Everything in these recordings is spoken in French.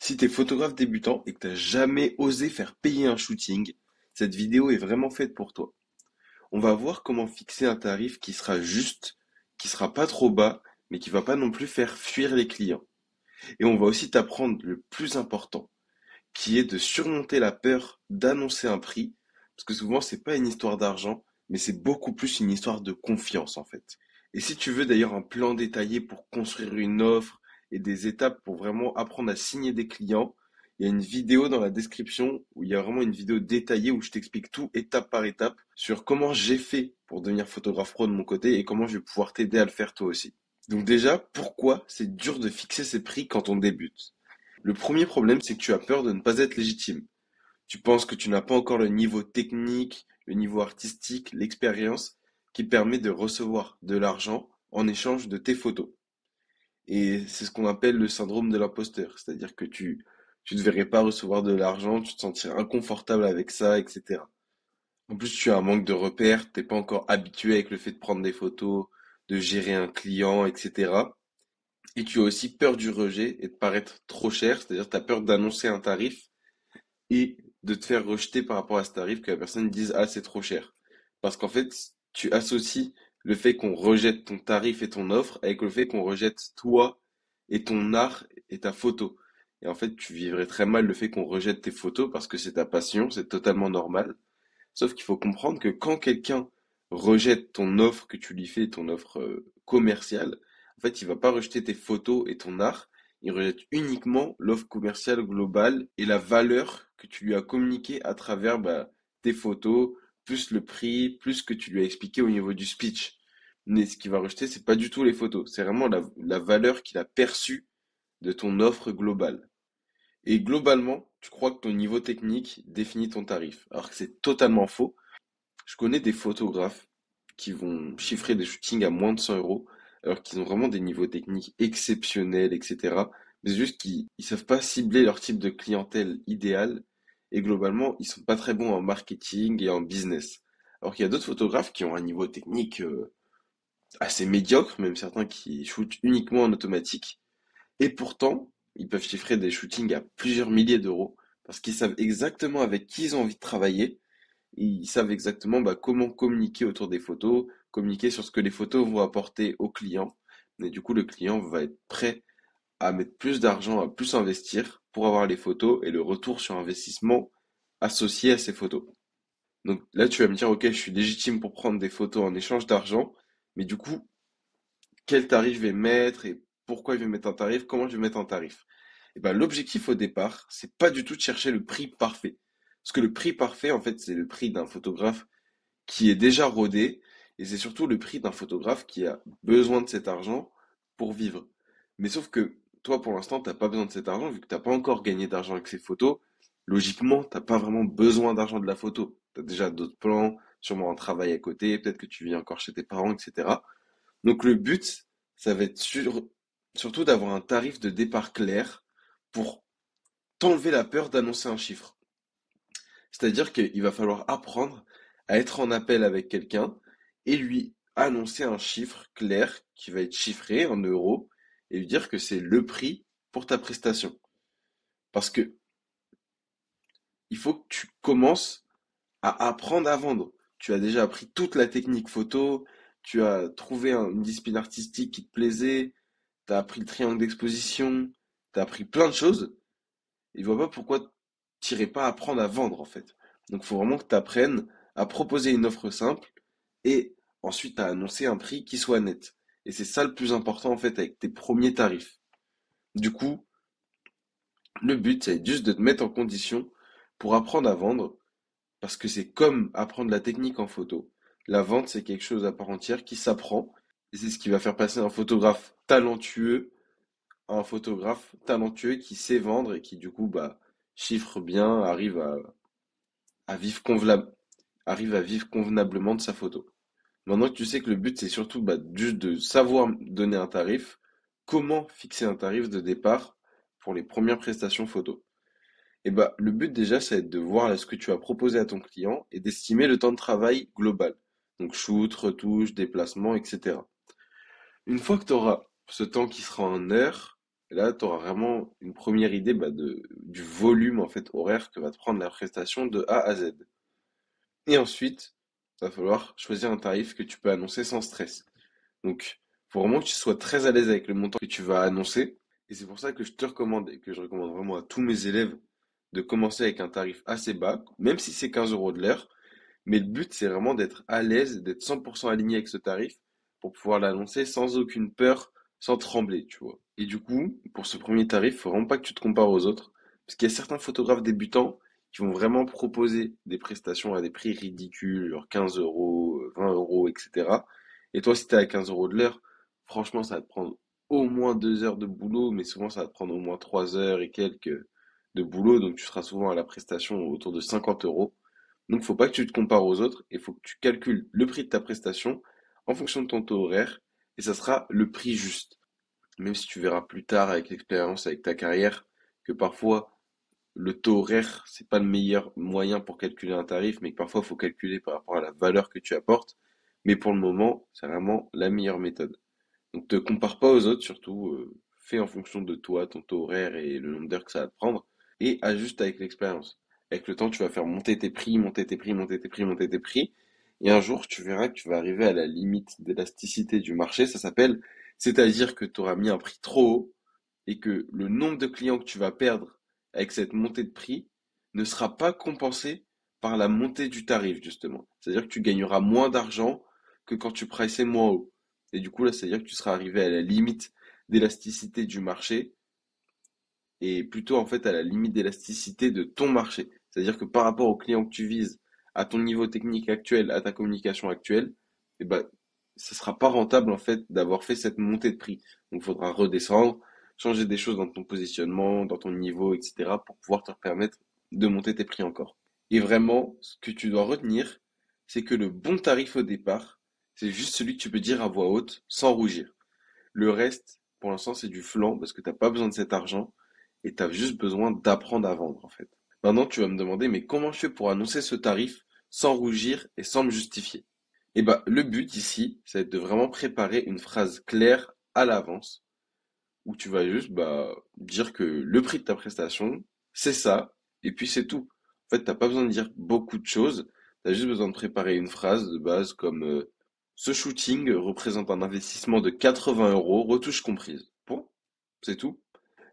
Si t'es photographe débutant et que t'as jamais osé faire payer un shooting, cette vidéo est vraiment faite pour toi. On va voir comment fixer un tarif qui sera juste, qui sera pas trop bas, mais qui va pas non plus faire fuir les clients. Et on va aussi t'apprendre le plus important, qui est de surmonter la peur d'annoncer un prix, parce que souvent c'est pas une histoire d'argent, mais c'est beaucoup plus une histoire de confiance en fait. Et si tu veux d'ailleurs un plan détaillé pour construire une offre et des étapes pour vraiment apprendre à signer des clients, il y a une vidéo dans la description où il y a vraiment une vidéo détaillée où je t'explique tout étape par étape sur comment j'ai fait pour devenir photographe pro de mon côté et comment je vais pouvoir t'aider à le faire toi aussi. Donc déjà, pourquoi c'est dur de fixer ses prix quand on débute? Le premier problème, c'est que tu as peur de ne pas être légitime. Tu penses que tu n'as pas encore le niveau technique, le niveau artistique, l'expérience qui permet de recevoir de l'argent en échange de tes photos. Et c'est ce qu'on appelle le syndrome de l'imposteur. C'est-à-dire que tu ne devrais pas recevoir de l'argent, tu te sentirais inconfortable avec ça, etc. En plus, tu as un manque de repères, t'es pas encore habitué avec le fait de prendre des photos, de gérer un client, etc. Et tu as aussi peur du rejet et de paraître trop cher, c'est-à-dire tu as peur d'annoncer un tarif et de te faire rejeter par rapport à ce tarif, que la personne dise ah c'est trop cher. Parce qu'en fait, tu associes le fait qu'on rejette ton tarif et ton offre avec le fait qu'on rejette toi et ton art et ta photo. Et en fait, tu vivrais très mal le fait qu'on rejette tes photos parce que c'est ta passion, c'est totalement normal. Sauf qu'il faut comprendre que quand quelqu'un rejette ton offre que tu lui fais, ton offre commerciale, en fait, il va pas rejeter tes photos et ton art, il rejette uniquement l'offre commerciale globale et la valeur que tu lui as communiquée à travers tes photos, plus le prix, plus ce que tu lui as expliqué au niveau du speech. Mais ce qu'il va rejeter, c'est pas du tout les photos, c'est vraiment la valeur qu'il a perçue de ton offre globale. Et globalement, tu crois que ton niveau technique définit ton tarif, alors que c'est totalement faux. Je connais des photographes qui vont chiffrer des shootings à moins de 100 euros, alors qu'ils ont vraiment des niveaux techniques exceptionnels, etc. Mais c'est juste qu'ils ne savent pas cibler leur type de clientèle idéale, et globalement, ils sont pas très bons en marketing et en business. Alors qu'il y a d'autres photographes qui ont un niveau technique assez médiocre, même certains qui shootent uniquement en automatique, et pourtant, ils peuvent chiffrer des shootings à plusieurs milliers d'euros, parce qu'ils savent exactement avec qui ils ont envie de travailler, ils savent exactement comment communiquer autour des photos, communiquer sur ce que les photos vont apporter au client. Et du coup, le client va être prêt à mettre plus d'argent, à plus investir pour avoir les photos et le retour sur investissement associé à ces photos. Donc là, tu vas me dire, ok, je suis légitime pour prendre des photos en échange d'argent, mais du coup, quel tarif je vais mettre et pourquoi je vais mettre un tarif, comment je vais mettre un tarif? Et ben, l'objectif au départ, c'est pas du tout de chercher le prix parfait. Parce que le prix parfait, en fait, c'est le prix d'un photographe qui est déjà rodé, et c'est surtout le prix d'un photographe qui a besoin de cet argent pour vivre. Mais sauf que toi, pour l'instant, t'as pas besoin de cet argent, vu que t'as pas encore gagné d'argent avec ces photos. Logiquement, t'as pas vraiment besoin d'argent de la photo. T'as déjà d'autres plans, sûrement un travail à côté, peut-être que tu vis encore chez tes parents, etc. Donc le but, ça va être surtout d'avoir un tarif de départ clair pour t'enlever la peur d'annoncer un chiffre. C'est-à-dire qu'il va falloir apprendre à être en appel avec quelqu'un et lui annoncer un chiffre clair qui va être chiffré en euros et lui dire que c'est le prix pour ta prestation. Parce que il faut que tu commences à apprendre à vendre. Tu as déjà appris toute la technique photo, tu as trouvé une discipline artistique qui te plaisait, tu as appris le triangle d'exposition, tu as appris plein de choses. Il voit pas pourquoi t'irais pas apprendre à vendre en fait. Donc il faut vraiment que tu apprennes à proposer une offre simple et ensuite à annoncer un prix qui soit net. Et c'est ça le plus important en fait avec tes premiers tarifs. Du coup, le but c'est juste de te mettre en condition pour apprendre à vendre parce que c'est comme apprendre la technique en photo. La vente c'est quelque chose à part entière qui s'apprend et c'est ce qui va faire passer un photographe talentueux à un photographe talentueux qui sait vendre et qui du coup chiffre bien, à vivre arrive à vivre convenablement de sa photo. Maintenant que tu sais que le but c'est surtout juste de savoir donner un tarif, comment fixer un tarif de départ pour les premières prestations photo? Et le but déjà c'est de voir là, ce que tu as proposé à ton client et d'estimer le temps de travail global. Donc shoot, retouche, déplacement, etc. Une fois que tu auras ce temps qui sera en heures, Et là, tu auras vraiment une première idée du volume en fait horaire que va te prendre la prestation de A à Z. Et ensuite, il va falloir choisir un tarif que tu peux annoncer sans stress. Donc, faut vraiment que tu sois très à l'aise avec le montant que tu vas annoncer. Et c'est pour ça que je te recommande et que je recommande vraiment à tous mes élèves de commencer avec un tarif assez bas, même si c'est 15 euros de l'heure. Mais le but, c'est vraiment d'être à l'aise, d'être 100% aligné avec ce tarif pour pouvoir l'annoncer sans aucune peur, sans trembler, tu vois. Et du coup, pour ce premier tarif, faut vraiment pas que tu te compares aux autres. Parce qu'il y a certains photographes débutants qui vont vraiment proposer des prestations à des prix ridicules, genre 15 euros, 20 euros, etc. Et toi, si t'es à 15 euros de l'heure, franchement, ça va te prendre au moins 2 heures de boulot, mais souvent ça va te prendre au moins 3 heures et quelques de boulot, donc tu seras souvent à la prestation autour de 50 euros. Donc, faut pas que tu te compares aux autres et faut que tu calcules le prix de ta prestation en fonction de ton taux horaire et ça sera le prix juste. Même si tu verras plus tard avec l'expérience, avec ta carrière, que parfois le taux horaire, c'est pas le meilleur moyen pour calculer un tarif, mais que parfois il faut calculer par rapport à la valeur que tu apportes. Mais pour le moment, c'est vraiment la meilleure méthode. Donc, te compare pas aux autres, surtout, fais en fonction de toi, ton taux horaire et le nombre d'heures que ça va te prendre, et ajuste avec l'expérience. Avec le temps, tu vas faire monter tes prix, monter tes prix, monter tes prix, monter tes prix, et un jour, tu verras que tu vas arriver à la limite d'élasticité du marché, ça s'appelle, c'est-à-dire que tu auras mis un prix trop haut, et que le nombre de clients que tu vas perdre avec cette montée de prix ne sera pas compensé par la montée du tarif, justement. C'est-à-dire que tu gagneras moins d'argent que quand tu priçais moins haut. Et du coup, là, c'est-à-dire que tu seras arrivé à la limite d'élasticité du marché et plutôt en fait à la limite d'élasticité de ton marché. C'est-à-dire que par rapport aux clients que tu vises, à ton niveau technique actuel, à ta communication actuelle, eh ben, ce sera pas rentable en fait d'avoir fait cette montée de prix. Donc, il faudra redescendre, changer des choses dans ton positionnement, dans ton niveau, etc. pour pouvoir te permettre de monter tes prix encore. Et vraiment, ce que tu dois retenir, c'est que le bon tarif au départ, c'est juste celui que tu peux dire à voix haute sans rougir. Le reste, pour l'instant, c'est du flan parce que t'as pas besoin de cet argent et tu as juste besoin d'apprendre à vendre en fait. Maintenant, tu vas me demander, mais comment je fais pour annoncer ce tarif sans rougir et sans me justifier? Eh ben, le but ici, c'est de vraiment préparer une phrase claire à l'avance où tu vas juste dire que le prix de ta prestation, c'est ça, et puis c'est tout. En fait, t'as pas besoin de dire beaucoup de choses, tu as juste besoin de préparer une phrase de base comme ce shooting représente un investissement de 80 euros, retouche comprise. Bon, c'est tout.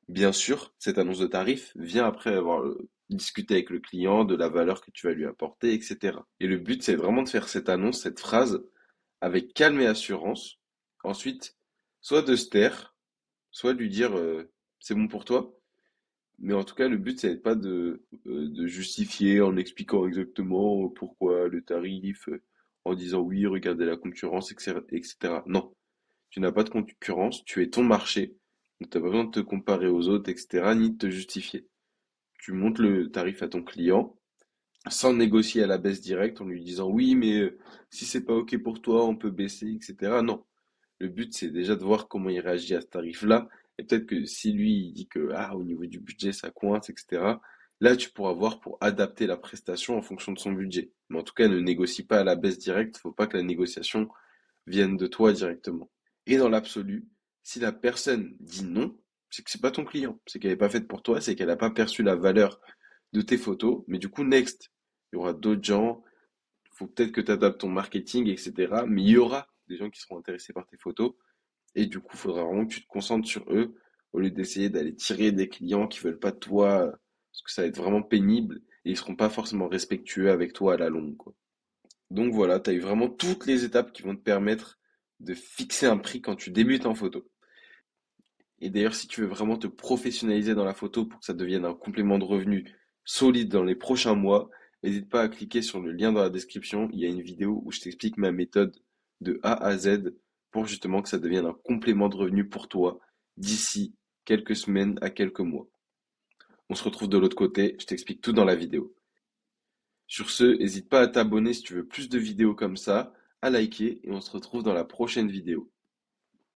Bien sûr, cette annonce de tarif vient après avoir discuté avec le client de la valeur que tu vas lui apporter, etc. Et le but, c'est vraiment de faire cette annonce, cette phrase, avec calme et assurance. Ensuite, soit de se taire, soit de lui dire c'est bon pour toi. Mais en tout cas, le but, c'est pas de justifier en expliquant exactement pourquoi le tarif, en disant oui, regardez la concurrence, etc., etc. Non, tu n'as pas de concurrence, tu es ton marché. Donc, tu n'as pas besoin de te comparer aux autres, etc., ni de te justifier. Tu montes le tarif à ton client sans négocier à la baisse directe en lui disant oui, mais si c'est pas OK pour toi, on peut baisser, etc. Non. Le but, c'est déjà de voir comment il réagit à ce tarif-là. Et peut-être que si lui, il dit que ah, au niveau du budget, ça coince, etc. Là, tu pourras voir pour adapter la prestation en fonction de son budget. Mais en tout cas, ne négocie pas à la baisse directe. Faut pas que la négociation vienne de toi directement. Et dans l'absolu, si la personne dit non, c'est que c'est pas ton client. C'est qu'elle n'est pas faite pour toi. C'est qu'elle n'a pas perçu la valeur de tes photos. Mais du coup, next. Il y aura d'autres gens. Il faut peut-être que tu adaptes ton marketing, etc. Mais il y aura des gens qui seront intéressés par tes photos. Et du coup, il faudra vraiment que tu te concentres sur eux au lieu d'essayer d'aller tirer des clients qui veulent pas de toi, parce que ça va être vraiment pénible et ils seront pas forcément respectueux avec toi à la longue, quoi. Donc voilà, tu as eu vraiment toutes les étapes qui vont te permettre de fixer un prix quand tu débutes en photo. Et d'ailleurs, si tu veux vraiment te professionnaliser dans la photo pour que ça devienne un complément de revenu solide dans les prochains mois, n'hésite pas à cliquer sur le lien dans la description. Il y a une vidéo où je t'explique ma méthode de A à Z pour justement que ça devienne un complément de revenu pour toi d'ici quelques semaines à quelques mois. On se retrouve de l'autre côté, je t'explique tout dans la vidéo. Sur ce, n'hésite pas à t'abonner si tu veux plus de vidéos comme ça, à liker et on se retrouve dans la prochaine vidéo.